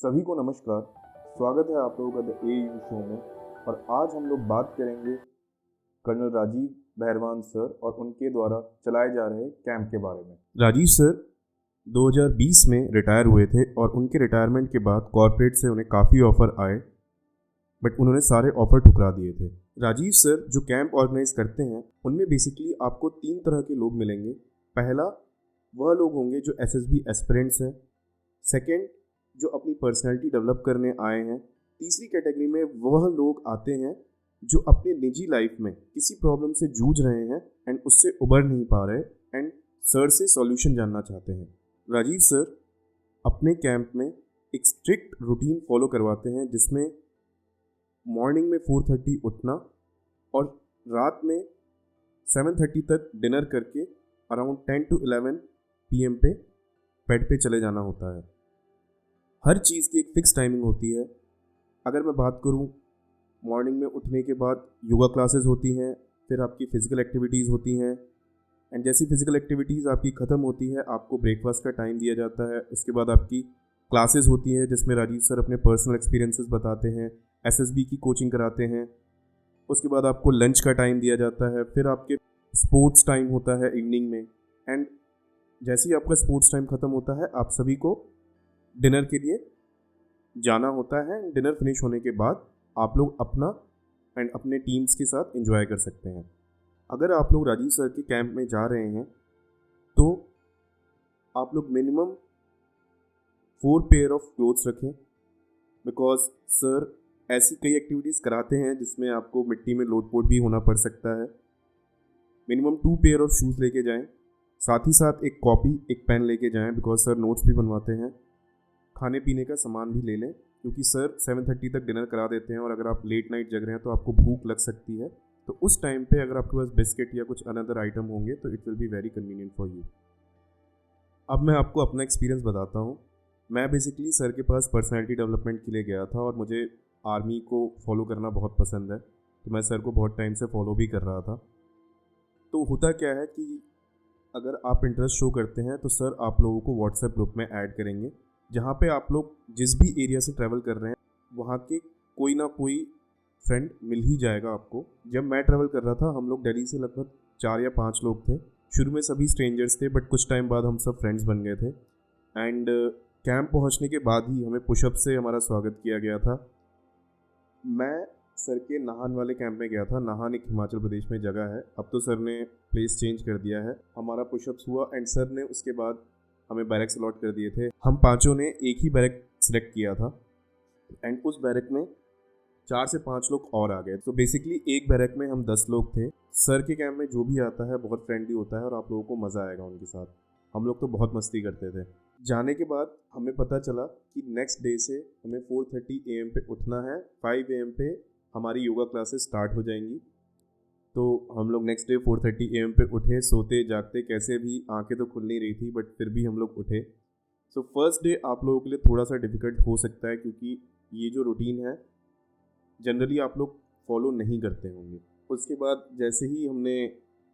सभी को नमस्कार। स्वागत है आप लोगों का द AU शो में। और आज हम लोग बात करेंगे कर्नल राजीव बहरवान सर और उनके द्वारा चलाए जा रहे कैंप के बारे में। राजीव सर 2020 में रिटायर हुए थे और उनके रिटायरमेंट के बाद कॉर्पोरेट से उन्हें काफ़ी ऑफ़र आए, बट उन्होंने सारे ऑफ़र ठुकरा दिए थे। राजीव सर जो कैंप ऑर्गेनाइज करते हैं उनमें बेसिकली आपको 3 तरह के लोग मिलेंगे। पहला वह लोग होंगे जो SSB एस्पिरेंट्स हैं। सेकेंड जो अपनी पर्सनैलिटी डेवलप करने आए हैं। तीसरी कैटेगरी में वह लोग आते हैं जो अपने निजी लाइफ में किसी प्रॉब्लम से जूझ रहे हैं एंड उससे उबर नहीं पा रहे एंड सर से सॉल्यूशन जानना चाहते हैं। राजीव सर अपने कैंप में एक स्ट्रिक्ट रूटीन फॉलो करवाते हैं, जिसमें मॉर्निंग में 4:30 उठना और रात में 7:30 तक डिनर करके अराउंड 10 to 11 PM पे बेड पे चले जाना होता है। हर चीज़ की एक फ़िक्स टाइमिंग होती है। अगर मैं बात करूं, मॉर्निंग में उठने के बाद योगा क्लासेस होती हैं, फिर आपकी फ़िज़िकल एक्टिविटीज़ होती हैं एंड जैसी फ़िज़िकल एक्टिविटीज़ आपकी ख़त्म होती है आपको ब्रेकफास्ट का टाइम दिया जाता है। उसके बाद आपकी क्लासेस होती है जिसमें राजीव सर अपने पर्सनल एक्सपीरियंसेस बताते हैं, SSB की कोचिंग कराते हैं। उसके बाद आपको लंच का टाइम दिया जाता है, फिर आपके स्पोर्ट्स टाइम होता है इवनिंग में एंड जैसे ही आपका स्पोर्ट्स टाइम ख़त्म होता है आप सभी को डिनर के लिए जाना होता है। डिनर फिनिश होने के बाद आप लोग अपना एंड अपने टीम्स के साथ एंजॉय कर सकते हैं। अगर आप लोग राजीव सर के कैंप में जा रहे हैं तो आप लोग मिनिमम 4 पेयर ऑफ क्लोथ्स रखें, बिकॉज सर ऐसी कई एक्टिविटीज़ कराते हैं जिसमें आपको मिट्टी में लोटपोट भी होना पड़ सकता है। मिनिमम 2 पेयर ऑफ शूज़ लेके जाएं, साथ ही साथ एक कॉपी एक पेन लेके जाएं, बिकॉज सर नोट्स भी बनवाते हैं। खाने पीने का सामान भी ले लें, क्योंकि सर 7:30 तक डिनर करा देते हैं और अगर आप लेट नाइट जग रहे हैं तो आपको भूख लग सकती है। तो उस टाइम पे अगर आपके पास बिस्किट या कुछ अनदर आइटम होंगे तो it will be very convenient for you. अब मैं आपको अपना एक्सपीरियंस बताता हूँ। मैं बेसिकली सर के पास पर्सनैलिटी डेवलपमेंट के लिए गया था और मुझे आर्मी को फॉलो करना बहुत पसंद है, तो मैं सर को बहुत टाइम से फॉलो भी कर रहा था। तो होता क्या है कि अगर आप इंटरेस्ट शो करते हैं तो सर आप लोगों को व्हाट्सएप ग्रुप में ऐड करेंगे, जहाँ पे आप लोग जिस भी एरिया से ट्रैवल कर रहे हैं वहाँ के कोई ना कोई फ्रेंड मिल ही जाएगा आपको। जब मैं ट्रैवल कर रहा था हम लोग दिल्ली से लगभग 4 या 5 लोग थे। शुरू में सभी स्ट्रेंजर्स थे, बट कुछ टाइम बाद हम सब फ्रेंड्स बन गए थे एंड कैंप पहुँचने के बाद ही हमें पुशअप से हमारा स्वागत किया गया था। मैं सर के नाहन वाले कैंप में गया था। नाहन एक हिमाचल प्रदेश में जगह है, अब तो सर ने प्लेस चेंज कर दिया है। हमारा पुशअप्स हुआ एंड सर ने उसके बाद हमें बैरक अलॉट कर दिए थे। हम पांचों ने एक ही बैरक सिलेक्ट किया था एंड उस बैरक में 4 से 5 लोग और आ गए। तो बेसिकली एक बैरक में हम 10 लोग थे। सर के कैंप में जो भी आता है बहुत फ्रेंडली होता है और आप लोगों को मज़ा आएगा उनके साथ। हम लोग तो बहुत मस्ती करते थे। जाने के बाद हमें पता चला कि नेक्स्ट डे से हमें 4:30 AM पे उठना है। 5 AM पे हमारी योगा क्लासेस स्टार्ट हो जाएंगी। तो हम लोग नेक्स्ट डे 4:30 AM पे उठे, सोते जागते कैसे भी, आंखें तो खुल नहीं रही थी बट फिर भी हम लोग उठे। सो फर्स्ट डे आप लोगों के लिए थोड़ा सा डिफ़िकल्ट हो सकता है, क्योंकि ये जो रूटीन है जनरली आप लोग फॉलो नहीं करते होंगे। उसके बाद जैसे ही हमने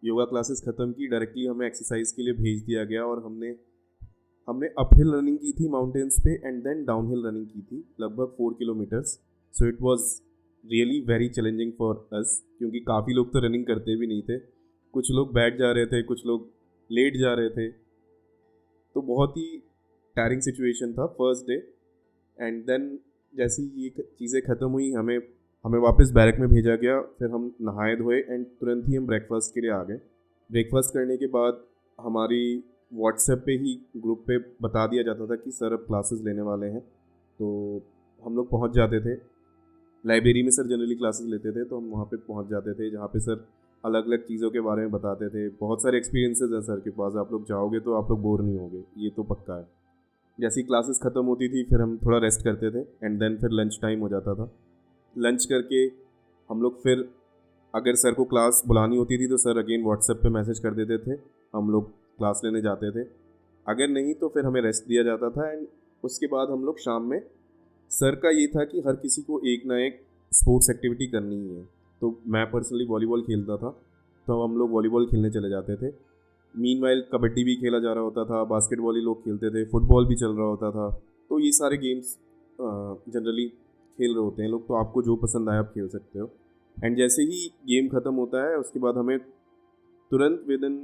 योगा क्लासेस ख़त्म की, डायरेक्टली हमें एक्सरसाइज के लिए भेज दिया गया और हमने अपहिल रनिंग की थी माउंटेन्स पे एंड देन डाउनहिल रनिंग की थी लगभग 4 kilometres. So it was really very challenging for us, क्योंकि काफ़ी लोग तो रनिंग करते भी नहीं थे। कुछ लोग बैठ जा रहे थे, कुछ लोग लेट जा रहे थे। तो बहुत ही टायरिंग सिचुएशन था फर्स्ट डे। एंड देन जैसी ये चीज़ें ख़त्म हुई हमें वापस बैरक में भेजा गया। फिर हम नहाए धोए एंड तुरंत ही हम ब्रेकफास्ट के लिए आ गए। ब्रेकफास्ट करने के बाद हमारी व्हाट्सएप पे ही ग्रुप पे बता दिया जाता था कि सर अब क्लासेस लेने वाले हैं। तो हम लोग पहुंच जाते थे। लाइब्रेरी में सर जनरली क्लासेस लेते थे, तो हम वहाँ पे पहुँच जाते थे, जहाँ पे सर अलग अलग चीज़ों के बारे में बताते थे। बहुत सारे एक्सपीरियंसेस हैं सर के पास, आप लोग जाओगे तो आप लोग बोर नहीं होगे, ये तो पक्का है। जैसी क्लासेस ख़त्म होती थी फिर हम थोड़ा रेस्ट करते थे एंड देन फिर लंच टाइम हो जाता था। लंच करके हम लोग फिर अगर सर को क्लास बुलानी होती थी तो सर अगेन व्हाट्सएप पे मैसेज कर देते थे, हम लोग क्लास लेने जाते थे। अगर नहीं तो फिर हमें रेस्ट दिया जाता था एंड उसके बाद हम लोग शाम में, सर का ये था कि हर किसी को एक ना एक स्पोर्ट्स एक्टिविटी करनी ही है। तो मैं पर्सनली वॉलीबॉल खेलता था, तो हम लोग वॉलीबॉल खेलने चले जाते थे। मीनवाइल कबड्डी भी खेला जा रहा होता था, बास्केटबॉल ही लोग खेलते थे, फुटबॉल भी चल रहा होता था। तो ये सारे गेम्स जनरली खेल रहे होते हैं लोग, तो आपको जो पसंद आए आप खेल सकते हो। एंड जैसे ही गेम ख़त्म होता है उसके बाद हमें तुरंत विद इन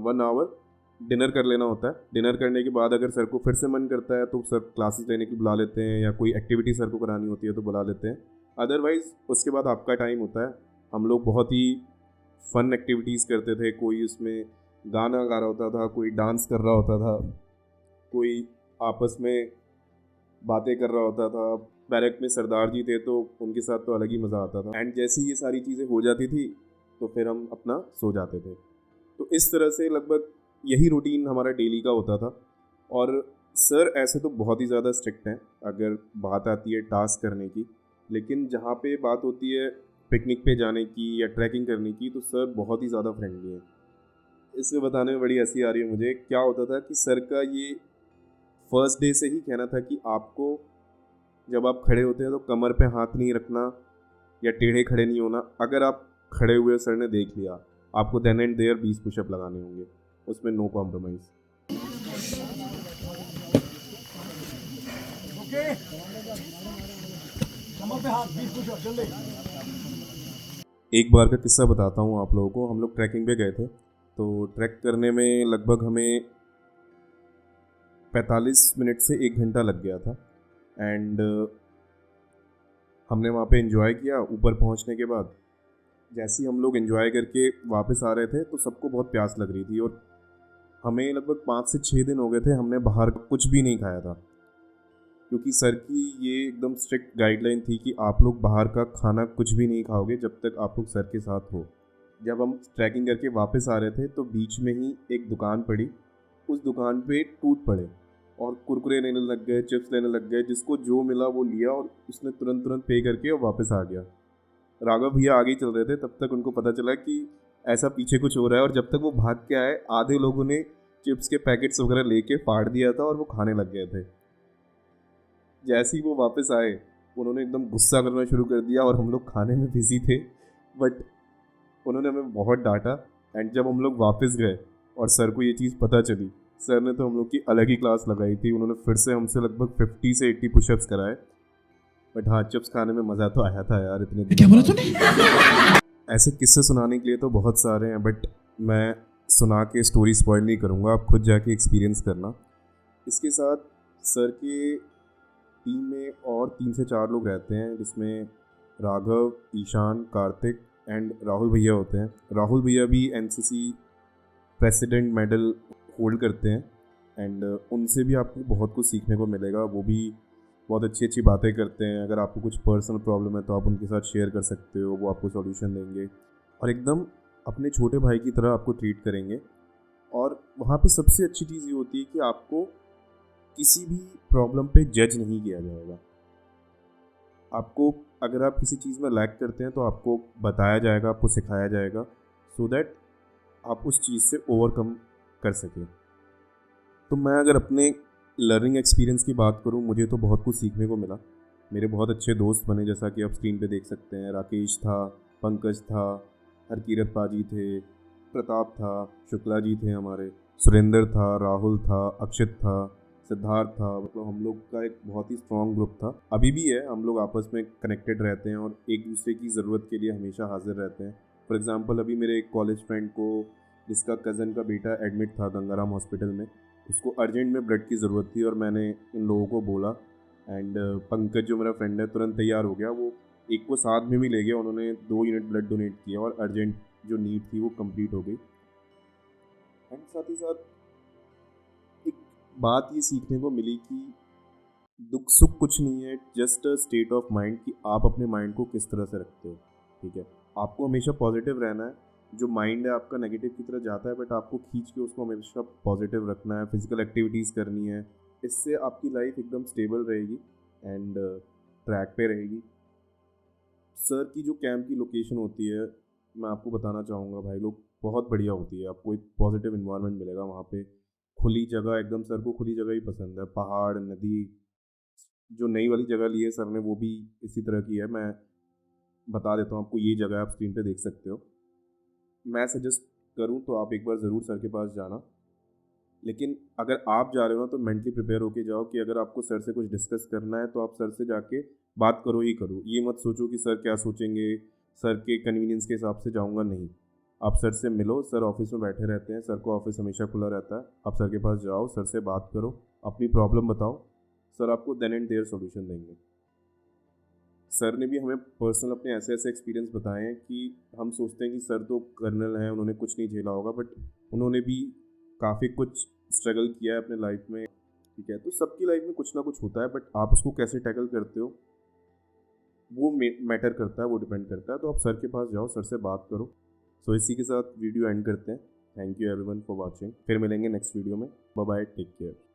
1 आवर डिनर कर लेना होता है। डिनर करने के बाद अगर सर को फिर से मन करता है तो सर क्लासेस लेने के लिए बुला लेते हैं, या कोई एक्टिविटी सर को करानी होती है तो बुला लेते हैं। अदरवाइज़ उसके बाद आपका टाइम होता है। हम लोग बहुत ही फन एक्टिविटीज़ करते थे। कोई उसमें गाना गा रहा होता था, कोई डांस कर रहा होता था, कोई आपस में बातें कर रहा होता था। बैरक में सरदार जी थे तो उनके साथ तो अलग ही मज़ा आता था। एंड जैसे ही ये सारी चीज़ें हो जाती थी तो फिर हम अपना सो जाते थे। तो इस तरह से लगभग यही रूटीन हमारा डेली का होता था। और सर ऐसे तो बहुत ही ज़्यादा स्ट्रिक्ट हैं अगर बात आती है टास्क करने की, लेकिन जहाँ पे बात होती है पिकनिक पे जाने की या ट्रैकिंग करने की तो सर बहुत ही ज़्यादा फ्रेंडली हैं। इसमें बताने में बड़ी हंसी आ रही है मुझे। क्या होता था कि सर का ये फर्स्ट डे से ही कहना था कि आपको जब आप खड़े होते हैं तो कमर पे हाथ नहीं रखना या टेढ़े खड़े नहीं होना। अगर आप खड़े हुए सर ने देख लिया, आपको देन एंड देयर 20 पुशअप लगाने होंगे, उसमें नो कॉम्प्रोमाइज़। एक बार का किस्सा बताता हूँ आप लोगों को। हम लोग ट्रैकिंग पे गए थे, तो ट्रैक करने में लगभग हमें 45 मिनट से 1 घंटा लग गया था। एंड हमने वहाँ पे एंजॉय किया। ऊपर पहुँचने के बाद जैसे ही हम लोग एंजॉय करके वापस आ रहे थे तो सबको बहुत प्यास लग रही थी, और हमें लगभग 5 से 6 दिन हो गए थे हमने बाहर कुछ भी नहीं खाया था, क्योंकि सर की ये एकदम स्ट्रिक्ट गाइडलाइन थी कि आप लोग बाहर का खाना कुछ भी नहीं खाओगे जब तक आप लोग सर के साथ हो। जब हम ट्रैकिंग करके वापस आ रहे थे तो बीच में ही एक दुकान पड़ी। उस दुकान पे टूट पड़े और कुरकुरे लेने लग गए, चिप्स लेने लग गए। जिसको जो मिला वो लिया और उसने तुरंत पे करके और वापस आ गया। राघव भैया आगे ही चल रहे थे, तब तक उनको पता चला कि ऐसा पीछे कुछ हो रहा है, और जब तक वो भाग के आए आधे लोगों ने चिप्स के पैकेट्स वगैरह लेके फाड़ दिया था और वो खाने लग गए थे। जैसे ही वो वापस आए उन्होंने एकदम गुस्सा करना शुरू कर दिया, और हम लोग खाने में बिजी थे, बट उन्होंने हमें बहुत डांटा। एंड जब हम लोग वापस गए और सर को ये चीज़ पता चली, सर ने तो हम लोग की अलग ही क्लास लगाई थी। उन्होंने फिर से हमसे लगभग 50 से 80 पुशअप्स कराए। बट हाँ, चिप्स खाने में मज़ा तो आया था यार इतने दिन। क्या बोला तूने? ऐसे किस्से सुनाने के लिए तो बहुत सारे हैं, बट मैं सुना के स्टोरी स्पॉइल नहीं करूँगा, आप खुद जाके एक्सपीरियंस करना। इसके साथ सर के टीम में और 3 से 4 लोग रहते हैं, जिसमें राघव, ईशान, कार्तिक एंड राहुल भैया होते हैं। राहुल भैया भी एनसीसी प्रेसिडेंट मेडल होल्ड करते हैं, एंड उनसे भी आपको बहुत कुछ सीखने को मिलेगा। वो भी बहुत अच्छी अच्छी बातें करते हैं। अगर आपको कुछ पर्सनल प्रॉब्लम है तो आप उनके साथ शेयर कर सकते हो, वो आपको सॉल्यूशन देंगे और एकदम अपने छोटे भाई की तरह आपको ट्रीट करेंगे। और वहाँ पे सबसे अच्छी चीज़ ये होती है कि आपको किसी भी प्रॉब्लम पे जज नहीं किया जाएगा। आपको अगर आप किसी चीज़ में लैक करते हैं तो आपको बताया जाएगा, आपको सिखाया जाएगा, सो दैट आप उस चीज़ से ओवरकम कर सकें। तो मैं अगर अपने लर्निंग एक्सपीरियंस की बात करूं, मुझे तो बहुत कुछ सीखने को मिला। मेरे बहुत अच्छे दोस्त बने, जैसा कि आप स्क्रीन पे देख सकते हैं। राकेश था, पंकज था, हरकीरत पाजी थे, प्रताप था, शुक्ला जी थे हमारे, सुरेंद्र था, राहुल था, अक्षित था, सिद्धार्थ था। मतलब हम लोग का एक बहुत ही स्ट्रॉन्ग ग्रुप था, अभी भी है। हम लोग आपस में कनेक्टेड रहते हैं और एक दूसरे की ज़रूरत के लिए हमेशा हाजिर रहते हैं। फॉर एग्ज़ाम्पल अभी मेरे एक कॉलेज फ्रेंड को, जिसका कज़न का बेटा एडमिट था गंगाराम हॉस्पिटल में, उसको अर्जेंट में ब्लड की ज़रूरत थी और मैंने इन लोगों को बोला। एंड पंकज जो मेरा फ्रेंड है तुरंत तैयार हो गया, वो एक को साथ में भी ले गया। उन्होंने 2 यूनिट ब्लड डोनेट किया और अर्जेंट जो नीड थी वो कंप्लीट हो गई। एंड साथ ही साथ एक बात ये सीखने को मिली कि दुख सुख कुछ नहीं है, just a state of mind कि आप अपने माइंड को किस तरह से रखते हो। ठीक है, आपको हमेशा पॉजिटिव रहना है। जो माइंड है आपका नेगेटिव की तरफ जाता है, बट आपको खींच के उसको हमेशा पॉजिटिव रखना है। फिजिकल एक्टिविटीज़ करनी है, इससे आपकी लाइफ एकदम स्टेबल रहेगी एंड ट्रैक पे रहेगी। सर की जो कैंप की लोकेशन होती है, मैं आपको बताना चाहूँगा भाई लोग, बहुत बढ़िया होती है। आपको एक पॉजिटिव इन्वायरमेंट मिलेगा वहाँ पे। खुली जगह, एकदम सर को खुली जगह ही पसंद है। पहाड़, नदी, जो नई वाली जगह ली है सर ने वो भी इसी तरह की है। मैं बता देता हूँ आपको, ये जगह आप स्क्रीन पे देख सकते हो। मैं सजेस्ट करूँ तो आप एक बार ज़रूर सर के पास जाना। लेकिन अगर आप जा रहे हो ना तो मेंटली प्रिपेयर होके जाओ कि अगर आपको सर से कुछ डिस्कस करना है तो आप सर से जाके बात करो ही करो। ये मत सोचो कि सर क्या सोचेंगे, सर के कन्वीनियंस के हिसाब से जाऊँगा, नहीं। आप सर से मिलो, सर ऑफिस में बैठे रहते हैं, सर को ऑफिस हमेशा खुला रहता है। आप सर के पास जाओ, सर से बात करो, अपनी प्रॉब्लम बताओ, सर आपको देन एंड देयर सॉल्यूशन देंगे। सर ने भी हमें पर्सनल अपने ऐसे ऐसे एक्सपीरियंस बताए हैं कि हम सोचते हैं कि सर तो कर्नल हैं, उन्होंने कुछ नहीं झेला होगा, बट उन्होंने भी काफ़ी कुछ स्ट्रगल किया है अपने लाइफ में। ठीक है, तो सबकी लाइफ में कुछ ना कुछ होता है, बट आप उसको कैसे टैकल करते हो वो मैटर करता है, वो डिपेंड करता है। तो आप सर के पास जाओ, सर से बात करो। सो इसी के साथ वीडियो एंड करते हैं। Thank you everyone for watching. फिर मिलेंगे नेक्स्ट वीडियो में। Bye bye, take care.